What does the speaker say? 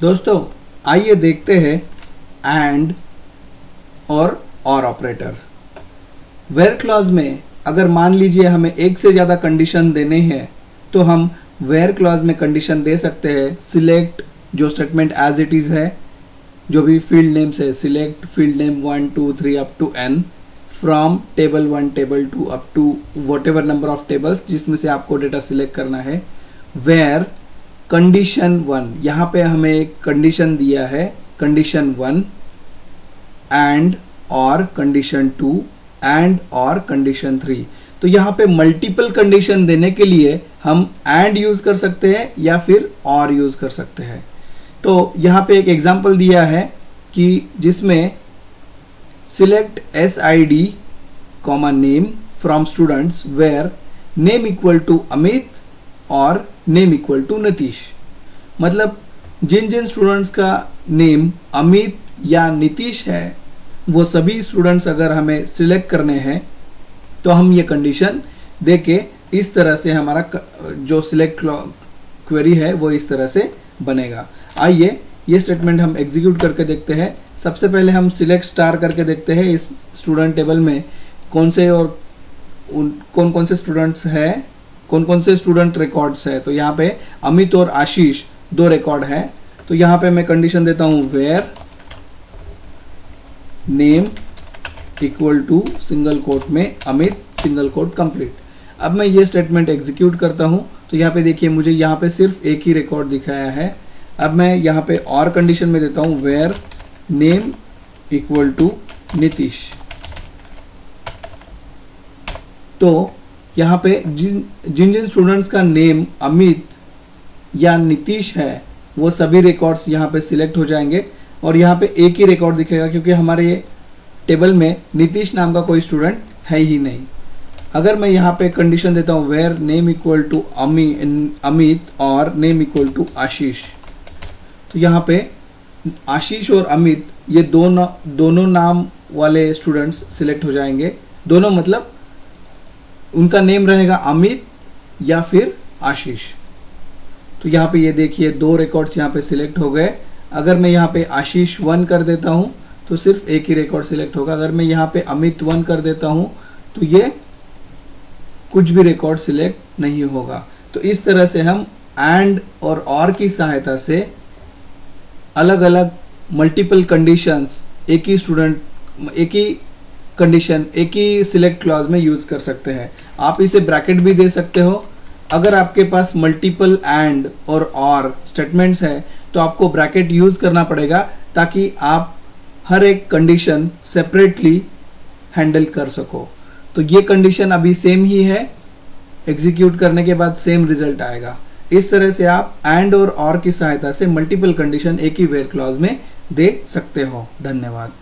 दोस्तों आइए देखते हैं एंड और ऑपरेटर। वेयर क्लॉज में अगर मान लीजिए हमें एक से ज़्यादा कंडीशन देने हैं तो हम वेयर क्लॉज में कंडीशन दे सकते हैं सिलेक्ट, जो स्टेटमेंट एज इट इज़ है, जो भी फील्ड नेम्स है, select field name 1 2 3 up to n from table 1 table 2 up to whatever number of tables जिसमें से आपको डेटा सिलेक्ट करना है। वेयर कंडीशन 1, यहाँ पे हमें एक कंडीशन दिया है, कंडीशन 1 एंड और कंडीशन 2 एंड और कंडीशन 3। तो यहाँ पे मल्टीपल कंडीशन देने के लिए हम एंड यूज कर सकते हैं या फिर और यूज कर सकते हैं। तो यहाँ पे एक एग्जांपल दिया है कि जिसमें select SID comma name from students where name equal to Amit और नेम इक्वल टू नीतीश। मतलब जिन जिन स्टूडेंट्स का नेम अमित या नीतीश है वो सभी स्टूडेंट्स अगर हमें सिलेक्ट करने हैं तो हम ये कंडीशन देके इस तरह से हमारा जो सिलेक्ट क्वेरी है वो इस तरह से बनेगा। आइए ये स्टेटमेंट हम एग्जीक्यूट करके देखते हैं। सबसे पहले हम सिलेक्ट स्टार करके देखते हैं इस स्टूडेंट टेबल में कौन से और कौन कौन से स्टूडेंट्स हैं, कौन कौन से स्टूडेंट रिकॉर्ड्स है। तो यहाँ पे अमित और आशीष 2 रिकॉर्ड है। तो यहाँ पे मैं कंडीशन देता हूँ where name equal to single quote में अमित सिंगल कोट कंप्लीट। अब मैं ये स्टेटमेंट एग्जीक्यूट करता हूँ तो यहाँ पे देखिए मुझे यहाँ पे सिर्फ एक ही रिकॉर्ड दिखाया है। अब मैं यहाँ पे और कंडीशन में देता हूँ where name equal to Nitish. तो यहाँ पे जिन जिन स्टूडेंट्स का नेम अमित या नीतीश है वो सभी रिकॉर्ड्स यहाँ पे सिलेक्ट हो जाएंगे और यहाँ पे एक ही रिकॉर्ड दिखेगा क्योंकि हमारे टेबल में नीतीश नाम का कोई स्टूडेंट है ही नहीं। अगर मैं यहाँ पे कंडीशन देता हूँ where name equal to Amit और नेम इक्वल टू आशीष, तो यहाँ पे आशीष और अमित ये दोनों नाम वाले स्टूडेंट्स सिलेक्ट हो जाएंगे। दोनों मतलब उनका नेम रहेगा अमित या फिर आशीष। तो यहाँ पे ये देखिए 2 रिकॉर्ड्स यहाँ पे सिलेक्ट हो गए। अगर मैं यहाँ पे आशीष 1 कर देता हूँ तो सिर्फ एक ही रिकॉर्ड सिलेक्ट होगा। अगर मैं यहाँ पे अमित 1 कर देता हूँ तो ये कुछ भी रिकॉर्ड सिलेक्ट नहीं होगा। तो इस तरह से हम एंड और की सहायता से अलग अलग मल्टीपल कंडीशंस एक ही कंडीशन एक ही सिलेक्ट क्लॉज में यूज कर सकते हैं। आप इसे ब्रैकेट भी दे सकते हो। अगर आपके पास मल्टीपल एंड और स्टेटमेंट्स है तो आपको ब्रैकेट यूज करना पड़ेगा ताकि आप हर एक कंडीशन सेपरेटली हैंडल कर सको। तो ये कंडीशन अभी सेम ही है, एग्जीक्यूट करने के बाद सेम रिजल्ट आएगा। इस तरह से आप एंड और की सहायता से मल्टीपल कंडीशन एक ही वेयर क्लॉज में दे सकते हो। धन्यवाद।